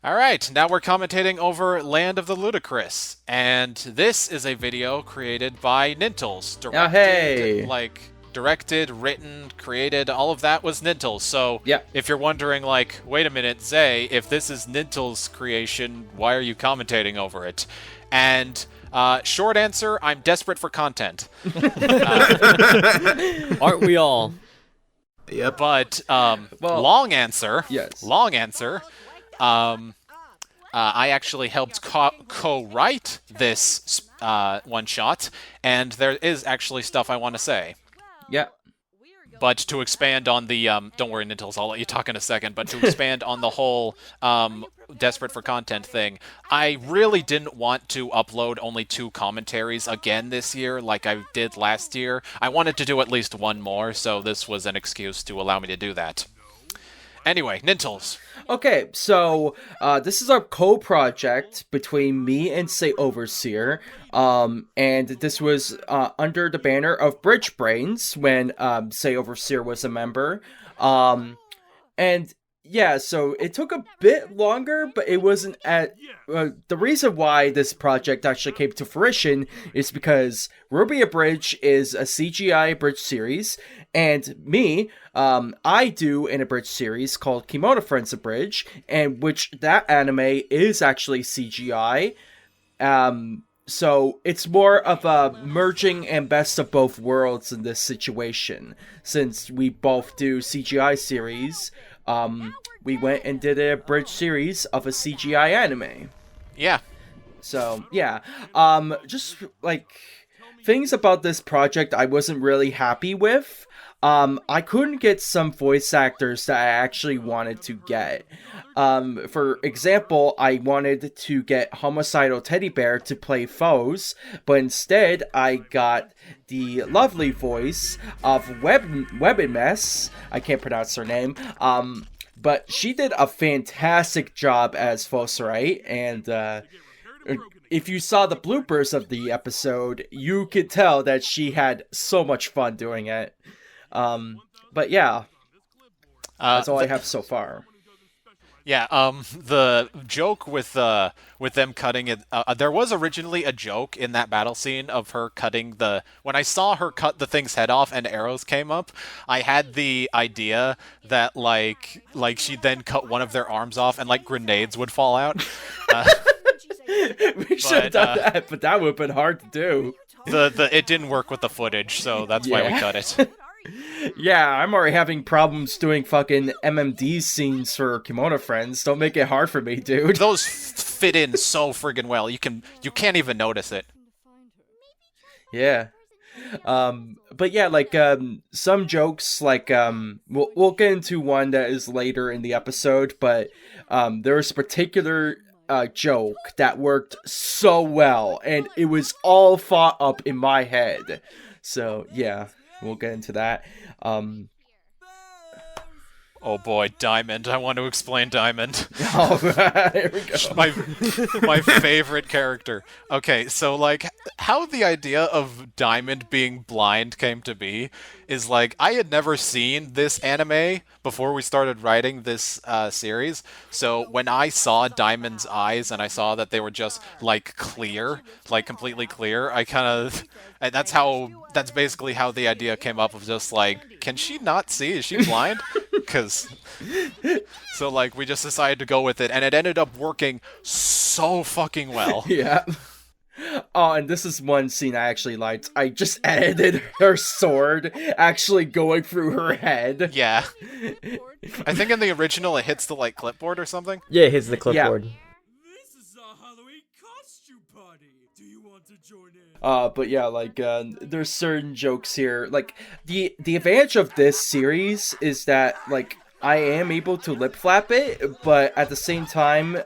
All right, now we're commentating over Land of the Ludicrous, and this is a video created by Nintles. Oh, hey. Directed, written, created, all of that was Nintles. So Yeah. if you're wondering, like, wait a minute, Zay, if this is Nintles' creation, why are you commentating over it? And short answer, I'm desperate for content. Aren't we all? Yep. But Well, long answer. yes. Long answer. I actually helped co-write this one shot, and there is actually stuff I want to say. Yeah. But to expand on the don't worry, Nintles, I'll let you talk in a second. But to expand on the whole desperate for content thing, I really didn't want to upload only 2 commentaries again this year, like I did last year. I wanted to do at least one more, so this was an excuse to allow me to do that. Anyway, Nintles. Okay, so this is our co-project between me and ZehOverseer, and this was under the banner of BridgeBrains when ZehOverseer was a member, and yeah, so it took a bit longer, but it wasn't at... the reason why this project actually came to fruition is because Ruby a Bridge is a CGI bridge series, and me, I do an abridged series called Kimono Friends Abridge, and which that anime is actually CGI. So it's more of a merging and best of both worlds in this situation. Since we both do CGI series, we went and did a bridge series of a CGI anime. Yeah. So, yeah. Just, like, things about this project I wasn't really happy with. I couldn't get some voice actors that I actually wanted to get. For example, I wanted to get Homicidal Teddy Bear to play Foes, but instead I got the lovely voice of Webinmess. I can't pronounce her name. But she did a fantastic job as Fosrite, and if you saw the bloopers of the episode, you could tell that she had so much fun doing it. But yeah, that's all I have so far. Yeah, the joke with them cutting it, there was originally a joke in that battle scene of her cutting when I saw her cut the thing's head off and arrows came up, I had the idea that like she'd then cut one of their arms off and like grenades would fall out. We should have done that, but that would have been hard to do. It didn't work with the footage, so that's why we cut it. Yeah, I'm already having problems doing fucking MMD scenes for Kimono Friends. Don't make it hard for me, dude. Those fit in so friggin' well. You can't even notice it. Yeah. But yeah, like, some jokes, like, we'll get into one that is later in the episode, but, there was a particular, joke that worked so well, and it was all thought up in my head. So, yeah. We'll get into that. Oh boy, Diamond. I want to explain Diamond. Oh, here we go. my favorite character. Okay, so like how the idea of Diamond being blind came to be is like I had never seen this anime before we started writing this series. So when I saw Diamond's eyes and I saw that they were just like clear, like completely clear, I kind of and that's basically how the idea came up of just like, can she not see? Is she blind? So like we just decided to go with it, and it ended up working so fucking well. Yeah. Oh, and this is one scene I actually liked. I just edited her sword actually going through her head. Yeah. I think in the original it hits the like clipboard or something. Yeah, it hits the clipboard. Yeah. This is our Halloween costume party. Do you want to join in? But yeah, like, there's certain jokes here. Like, the advantage of this series is that, like, I am able to lip flap it, but at the same time,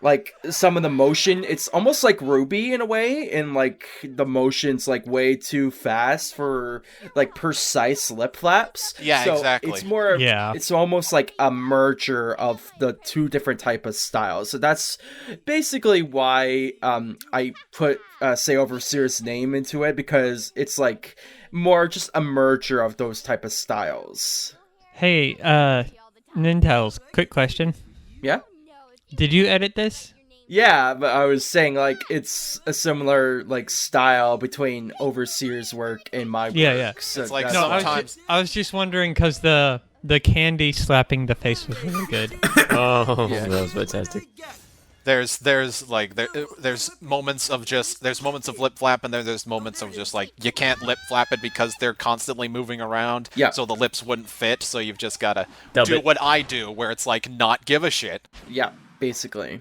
like, some of the motion, it's almost like Ruby in a way, and, like, the motion's, like, way too fast for, like, precise lip flaps. Yeah, so exactly. It's more of, Yeah. it's almost like a merger of the 2 different type of styles. So that's basically why, I put, ZehOverseer's name into it, because it's, like, more just a merger of those type of styles. Hey, Nintels, quick question. Yeah? Did you edit this? Yeah, but I was saying like it's a similar like style between Overseer's work and my work. Yeah. So It's like that's No, why- sometimes- I was just wondering because the candy slapping the face was really good. Oh, Yeah. that was fantastic. There's moments of lip flap, and there's moments of just like you can't lip flap it because they're constantly moving around. Yeah. So the lips wouldn't fit. So you've just gotta Dub do it. what I do, where it's like not give a shit. Yeah, basically.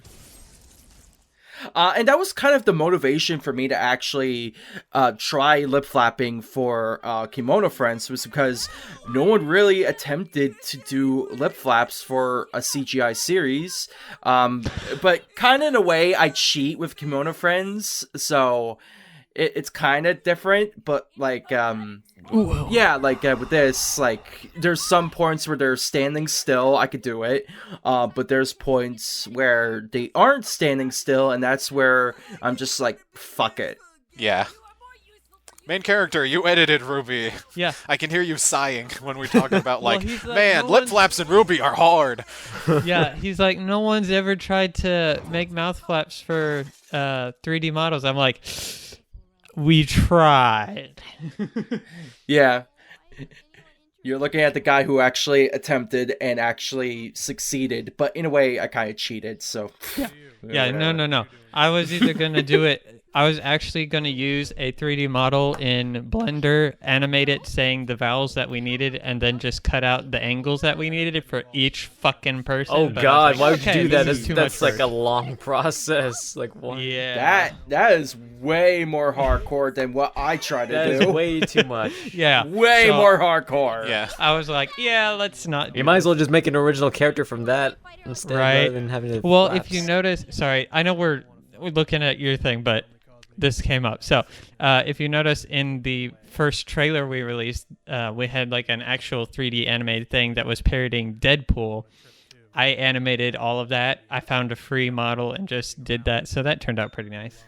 And that was kind of the motivation for me to actually try lip flapping for Kimono Friends, was because no one really attempted to do lip flaps for a CGI series. But kind of in a way, I cheat with Kimono Friends, so it's kind of different, but like... yeah, like with this, like there's some points where they're standing still, I could do it, but there's points where they aren't standing still, and that's where I'm just like, fuck it. Yeah. Main character, you edited Ruby. Yeah. I can hear you sighing when we talk about Well, like, he's like, man, no lip one's- flaps in Ruby are hard. Yeah, he's like, no one's ever tried to make mouth flaps for 3D models. I'm like, we tried. Yeah. You're looking at the guy who actually attempted and actually succeeded, but in a way, I kind of cheated, so... Yeah, no. I was either going to do it. I was actually going to use a 3D model in Blender, animate it saying the vowels that we needed, and then just cut out the angles that we needed for each fucking person. Oh But I God, was why like, would you okay, do that? this is too That's much like a work. long process. Like one. Yeah. That is way more hardcore than what I try to That do. is way too much. Yeah. Way So more hardcore. Yeah. I was like, yeah, let's not. You do might as well just make an original character from that instead, Right. rather than having to. Well, flaps. if you notice, sorry, I know we're looking at your thing, but this came up. So, if you notice in the first trailer we released, we had like an actual 3D animated thing that was parodying Deadpool. I animated all of that. I found a free model and just did that. So that turned out pretty nice.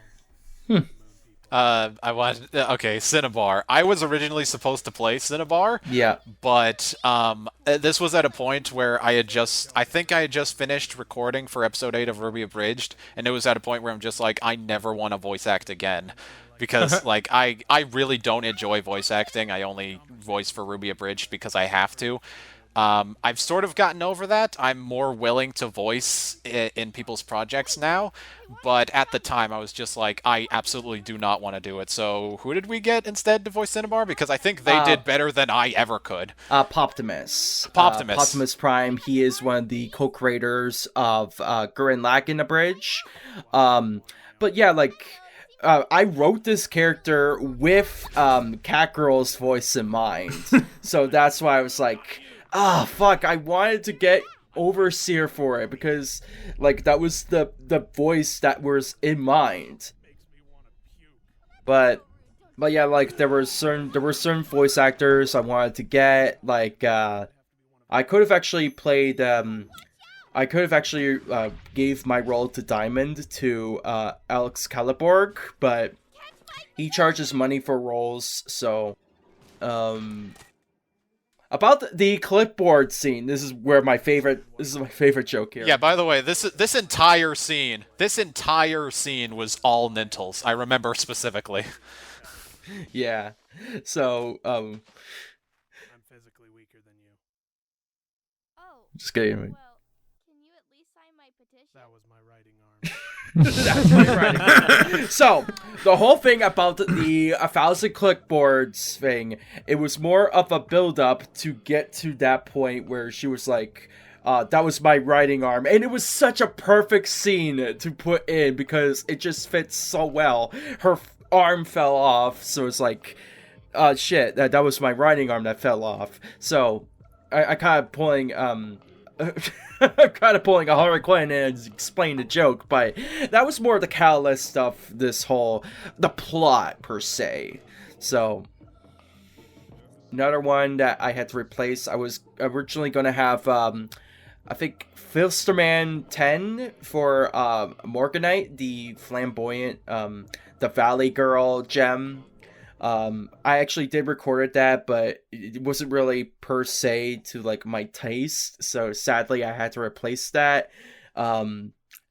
I wanted. Okay, Cinnabar. I was originally supposed to play Cinnabar. Yeah. But this was at a point where I think I had just finished recording for episode 8 of Ruby Abridged, and it was at a point where I'm just like, I never want to voice act again. Because, like, I really don't enjoy voice acting. I only voice for Ruby Abridged because I have to. I've sort of gotten over that. I'm more willing to voice in people's projects now, but at the time I was just like, I absolutely do not want to do it. So who did we get instead to voice Cinnabar? Because I think they did better than I ever could. Poptimus. Poptimus. Poptimus Prime. He is one of the co-creators of Gurren Lagann Abridged. But yeah, like, I wrote this character with Catgirl's voice in mind. So that's why I was like, fuck, I wanted to get Overseer for it because, like, that was the voice that was in mind. But yeah, like, there were certain voice actors I wanted to get. Like, I could have actually played. Gave my role to Diamond to Alex Caliborg, but he charges money for roles. So, about the clipboard scene, this is my favorite joke here. Yeah, by the way, this entire scene was all Nintles. I remember specifically. Yeah. So, I'm physically weaker than you. Oh, just kidding. well, can you at least sign my petition? That was my writing arm. That's my writing. So, the whole thing about the 1,000 clipboards thing, it was more of a build-up to get to that point where she was like, that was my writing arm. And it was such a perfect scene to put in because it just fits so well. Her arm fell off, so it's like, shit, that was my writing arm that fell off. So, I kind of pulling, I'm kind of pulling a Harley Quinn and explain the joke, but that was more the catalyst of the plot per se. So, another one that I had to replace, I was originally going to have, I think, Filsterman 10 for Morganite, the flamboyant, the Valley Girl gem. I actually did record that, but it wasn't really per se to like my taste, so sadly I had to replace that.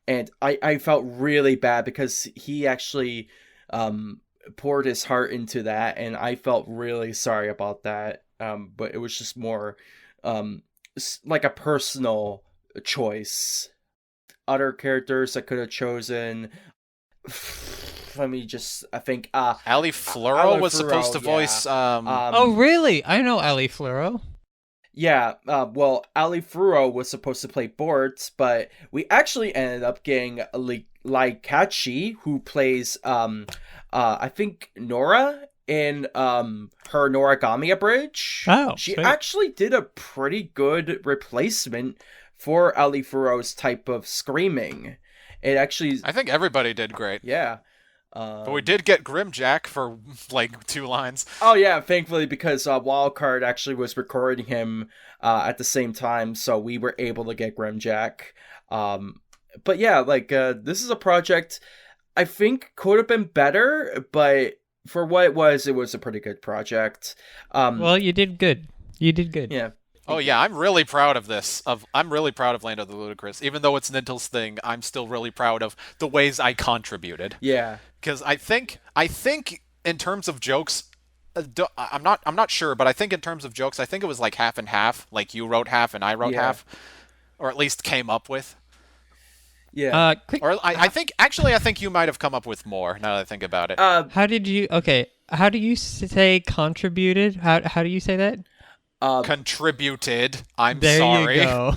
and I felt really bad because he actually poured his heart into that, and I felt really sorry about that. But it was just more like a personal choice. Other characters I could have chosen. Let me just. I think. Ali Floro was supposed to yeah. voice. Oh, really? I know Ali Floro. Yeah. Well, Ali Floro was supposed to play Bort, but we actually ended up getting Kachi, who plays I think Nora in her Noragami Bridge. Oh, she sweet. actually did a pretty good replacement for Ali Furo's type of screaming. It actually, I think everybody did great. yeah. But we did get Grimjack for like 2 lines. Oh yeah, thankfully, because Wildcard actually was recording him at the same time, so we were able to get Grimjack. But yeah, like this is a project I think could have been better, but for what it was a pretty good project. Well, you did good. You did good. Yeah. Oh yeah, I'm really proud of this. I'm really proud of Land of the Ludicrous. Even though it's Nintles thing, I'm still really proud of the ways I contributed. Yeah. Because I think in terms of jokes, I'm not sure, but I think in terms of jokes, I think it was like half and half. Like you wrote half and I wrote half, or at least came up with. Yeah. Or I think you might have come up with more. Now that I think about it. How did you? Okay. How do you say contributed? How do you say that? Contributed. I'm There sorry. you go.